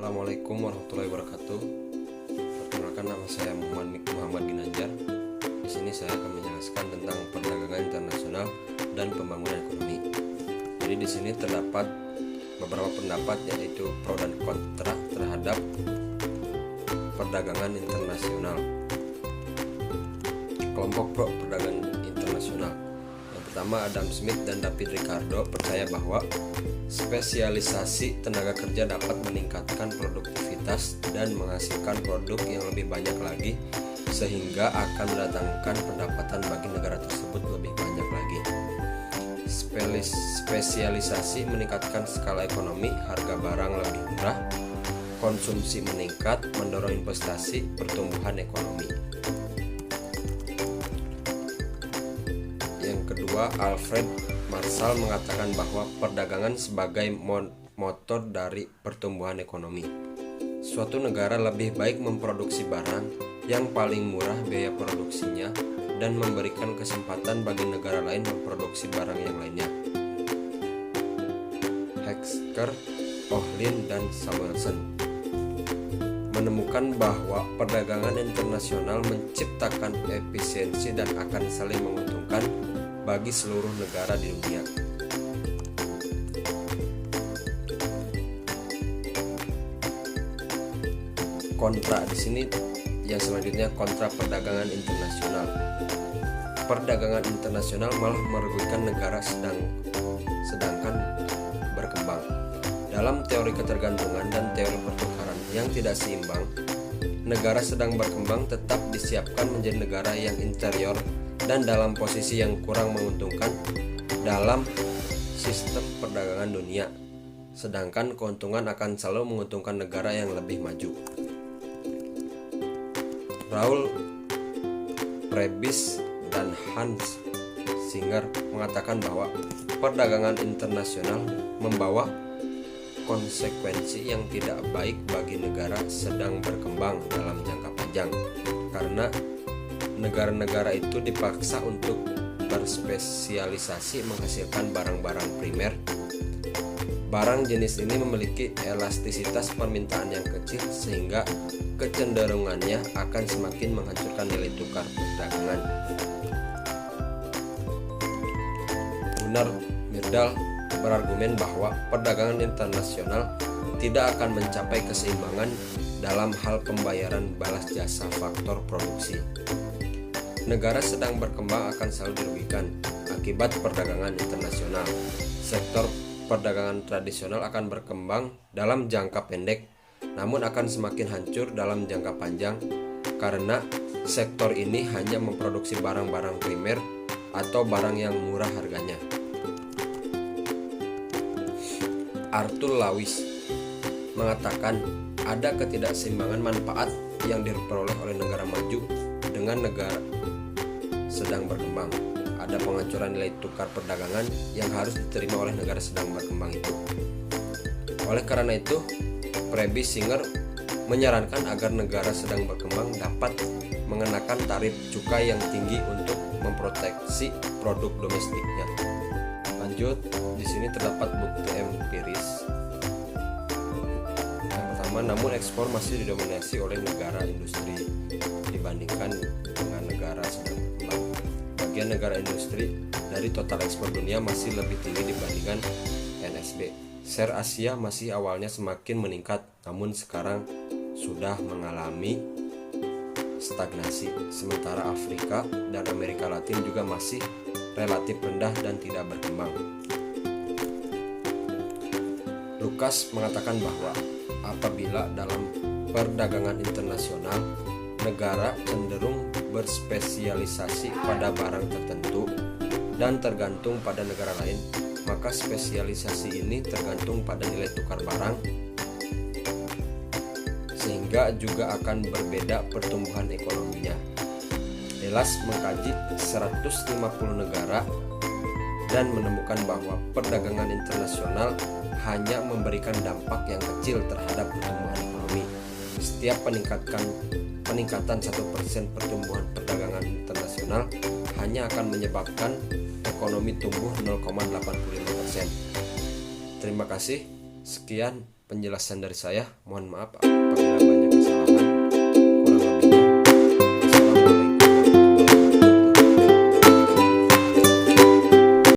Assalamualaikum warahmatullahi wabarakatuh. Perkenalkan, nama saya Muhammad Ginanjar. Di sini saya akan menjelaskan tentang perdagangan internasional dan pembangunan ekonomi. Jadi di sini terdapat beberapa pendapat, yaitu pro dan kontra terhadap perdagangan internasional. Kelompok pro perdagangan internasional. Yang pertama, Adam Smith dan David Ricardo percaya bahwa spesialisasi tenaga kerja dapat meningkatkan produktivitas dan menghasilkan produk yang lebih banyak lagi, sehingga akan mendatangkan pendapatan bagi negara tersebut lebih banyak lagi. Spesialisasi meningkatkan skala ekonomi, harga barang lebih murah, konsumsi meningkat, mendorong investasi, pertumbuhan ekonomi. Yang kedua, Alfred Marshall mengatakan bahwa perdagangan sebagai motor dari pertumbuhan ekonomi. Suatu negara lebih baik memproduksi barang yang paling murah biaya produksinya dan memberikan kesempatan bagi negara lain memproduksi barang yang lainnya. Hesker, Ohlin, dan Samuelson menemukan bahwa perdagangan internasional menciptakan efisiensi dan akan saling menguntungkan bagi seluruh negara di dunia. Kontra di sini yang selanjutnya, kontra perdagangan internasional. Perdagangan internasional malah merugikan negara sedangkan berkembang. Dalam teori ketergantungan dan teori pertukaran yang tidak seimbang, negara sedang berkembang tetap disiapkan menjadi negara yang interior dan dalam posisi yang kurang menguntungkan dalam sistem perdagangan dunia, sedangkan keuntungan akan selalu menguntungkan negara yang lebih maju. Raoul Prebys dan Hans Singer mengatakan bahwa perdagangan internasional membawa konsekuensi yang tidak baik bagi negara sedang berkembang dalam jangka panjang, karena negara-negara itu dipaksa untuk berspesialisasi menghasilkan barang-barang primer. Barang jenis ini memiliki elastisitas permintaan yang kecil, sehingga kecenderungannya akan semakin menghancurkan nilai tukar perdagangan. Gunnar Myrdal berargumen bahwa perdagangan internasional tidak akan mencapai keseimbangan dalam hal pembayaran balas jasa faktor produksi. Negara sedang berkembang akan selalu dirugikan akibat perdagangan internasional. Sektor perdagangan tradisional akan berkembang dalam jangka pendek, namun akan semakin hancur dalam jangka panjang, karena sektor ini hanya memproduksi barang-barang primer atau barang yang murah harganya. Arthur Lewis mengatakan ada ketidakseimbangan manfaat yang diperoleh oleh negara maju dengan negara sedang berkembang. Ada penghancuran nilai tukar perdagangan yang harus diterima oleh negara sedang berkembang itu. Oleh karena itu, Prebys Singer menyarankan agar negara sedang berkembang dapat mengenakan tarif cukai yang tinggi untuk memproteksi produk domestiknya. Lanjut, di sini terdapat bukti empiris. Yang pertama, namun ekspor masih didominasi oleh negara industri dibandingkan dengan negara sedang berkembang. Bagian negara industri dari total ekspor dunia masih lebih tinggi dibandingkan NSB. Share Asia masih awalnya semakin meningkat, namun sekarang sudah mengalami stagnasi. Sementara Afrika dan Amerika Latin juga masih relatif rendah dan tidak berkembang. Lucas mengatakan bahwa apabila dalam perdagangan internasional negara cenderung berspesialisasi pada barang tertentu dan tergantung pada negara lain, maka spesialisasi ini tergantung pada nilai tukar barang, sehingga juga akan berbeda pertumbuhan ekonominya. Delas mengkaji 150 negara dan menemukan bahwa perdagangan internasional hanya memberikan dampak yang kecil terhadap pertumbuhan ekonomi. Setiap peningkatan 1% pertumbuhan perdagangan internasional hanya akan menyebabkan ekonomi tumbuh 0,85%. Terima kasih. Sekian. penjelasan dari saya. Mohon maaf apabila banyak